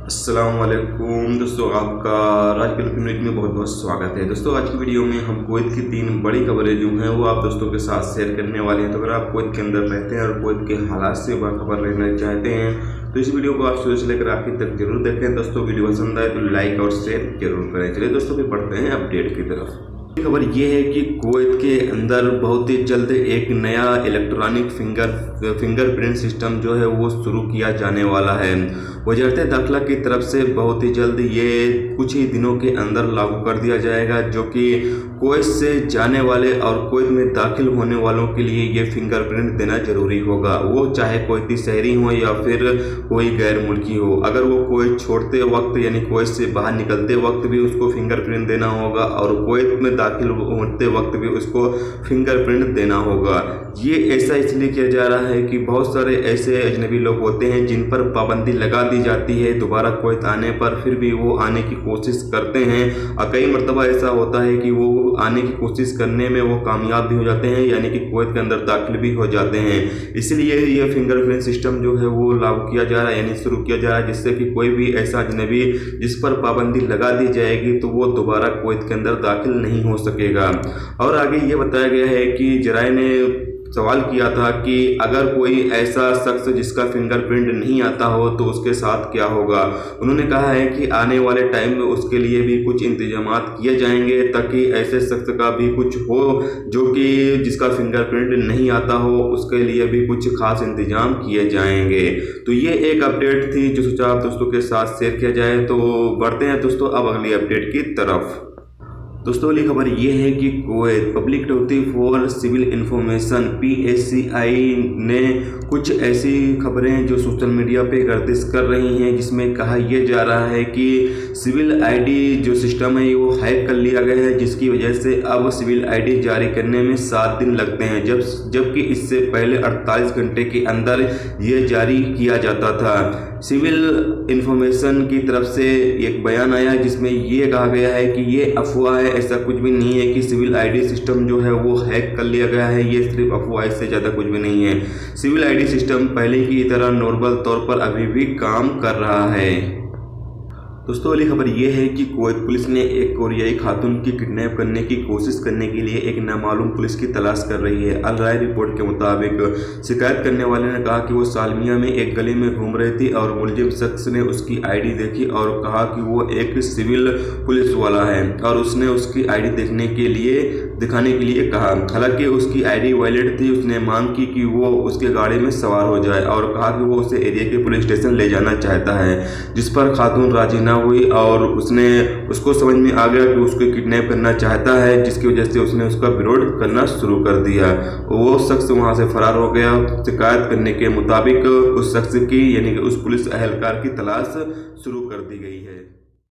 अस्सलाम वालेकुम दोस्तों, आपका आज की न्यूज़ में बहुत बहुत स्वागत है। दोस्तों आज की वीडियो में हम कुवैत की 3 बड़ी खबरें जो हैं वो आप दोस्तों के साथ शेयर करने वाले हैं। तो अगर आप कुवैत के अंदर रहते हैं और कुवैत के हालात से बाखबर रहना चाहते हैं तो इस वीडियो को आप शुरू से लेकर आखिर तक जरूर देखें। दोस्तों वीडियो पसंद आए तो लाइक और शेयर जरूर करें। चलिए दोस्तों फिर बढ़ते हैं अपडेट की तरफ। खबर ये है कि कुवैत के अंदर बहुत ही जल्द एक नया इलेक्ट्रॉनिक फिंगरप्रिंट सिस्टम जो है वो शुरू किया जाने वाला है। वज़ारत दाखिला की तरफ से बहुत ही जल्द ये कुछ ही दिनों के अंदर लागू कर दिया जाएगा, जो कि कुवैत से जाने वाले और कुवैत में दाखिल होने वालों के लिए ये फिंगरप्रिंट देना जरूरी होगा। वो चाहे कुवैती शहरी हो या फिर कोई गैर मुल्की हो। अगर वो कुवैत छोड़ते वक्त यानी कुवैत से बाहर निकलते वक्त भी उसको फिंगरप्रिंट देना होगा और कुवैत में दाखिल होते वक्त भी उसको फिंगरप्रिंट देना होगा। ये ऐसा इसलिए किया जा रहा है कि बहुत सारे ऐसे अजनबी लोग होते हैं जिन पर पाबंदी लगा दी जाती है दोबारा कुवैत आने पर, फिर भी वो आने की कोशिश करते हैं और कई मरतबा ऐसा होता है कि वो आने की कोशिश करने में वो कामयाब भी हो जाते हैं, यानी कि कुवैत के अंदर दाखिल भी हो जाते हैं। इसलिए ये फिंगरप्रिंट सिस्टम जो है वो लागू किया जा रहा है, यानी शुरू किया जा रहा है, जिससे कि कोई भी ऐसा अजनबी जिस पर पाबंदी लगा दी जाएगी तो वो दोबारा कुवैत के अंदर दाखिल नहीं हो सकेगा। और आगे ये बताया गया है कि जराए ने सवाल किया था कि अगर कोई ऐसा शख्स जिसका फिंगरप्रिंट नहीं आता हो तो उसके साथ क्या होगा। उन्होंने कहा है कि आने वाले टाइम में उसके लिए भी कुछ इंतजामात किए जाएंगे ताकि ऐसे शख्स का भी कुछ हो जो कि जिसका फिंगरप्रिंट नहीं आता हो, उसके लिए भी कुछ खास इंतजाम किए जाएंगे। तो ये एक अपडेट थी जो सोचा आप दोस्तों के साथ शेयर किया जाए। तो बढ़ते हैं दोस्तों अब अगली अपडेट की तरफ। दोस्तों अगली खबर ये है कि Kuwait public authority for civil information PACI ने कुछ ऐसी खबरें जो सोशल मीडिया पे गर्दिश कर रही हैं, जिसमें कहा यह जा रहा है कि सिविल आईडी जो सिस्टम है वो हैक कर लिया गया है, जिसकी वजह से अब सिविल आईडी जारी करने में 7 दिन लगते हैं, जबकि इससे पहले 48 घंटे के अंदर ये जारी किया जाता था। सिविल इंफॉर्मेशन की तरफ से एक बयान आया जिसमें ये कहा गया है कि ये अफवाह है, ऐसा कुछ भी नहीं है कि सिविल आईडी सिस्टम जो है वो हैक कर लिया गया है। ये सिर्फ अफवाह, इससे ज़्यादा कुछ भी नहीं है। सिविल आईडी सिस्टम पहले की तरह नॉर्मल तौर पर अभी भी काम कर रहा है। दोस्तों अगली खबर यह है कि कुवैत पुलिस ने एक कोरियाई खातून की किडनैप करने की कोशिश करने के लिए एक नामालूम पुलिस की तलाश कर रही है। अल राय रिपोर्ट के मुताबिक शिकायत करने वाले ने कहा कि वो सालमिया में एक गली में घूम रही थी और मुलजिम शख्स ने उसकी आईडी देखी और कहा कि वो एक सिविल पुलिस वाला है और उसने उसकी आईडी दिखाने के लिए कहा। हालांकि उसकी आईडी वैलिड थी। उसने मांग की कि वो उसके गाड़ी में सवार हो जाए और कहा कि वो उसे एरिया के पुलिस स्टेशन ले जाना चाहता है, जिस पर खातून राजी ना हुई और उसको समझ में आ गया कि उसको किडनैप करना चाहता है, जिसकी वजह से उसने उसका विरोध करना शुरू कर दिया। वो शख्स वहां से फरार हो गया। शिकायत करने के मुताबिक उस शख्स की यानी कि उस पुलिस एहलकार की तलाश शुरू कर दी गई है।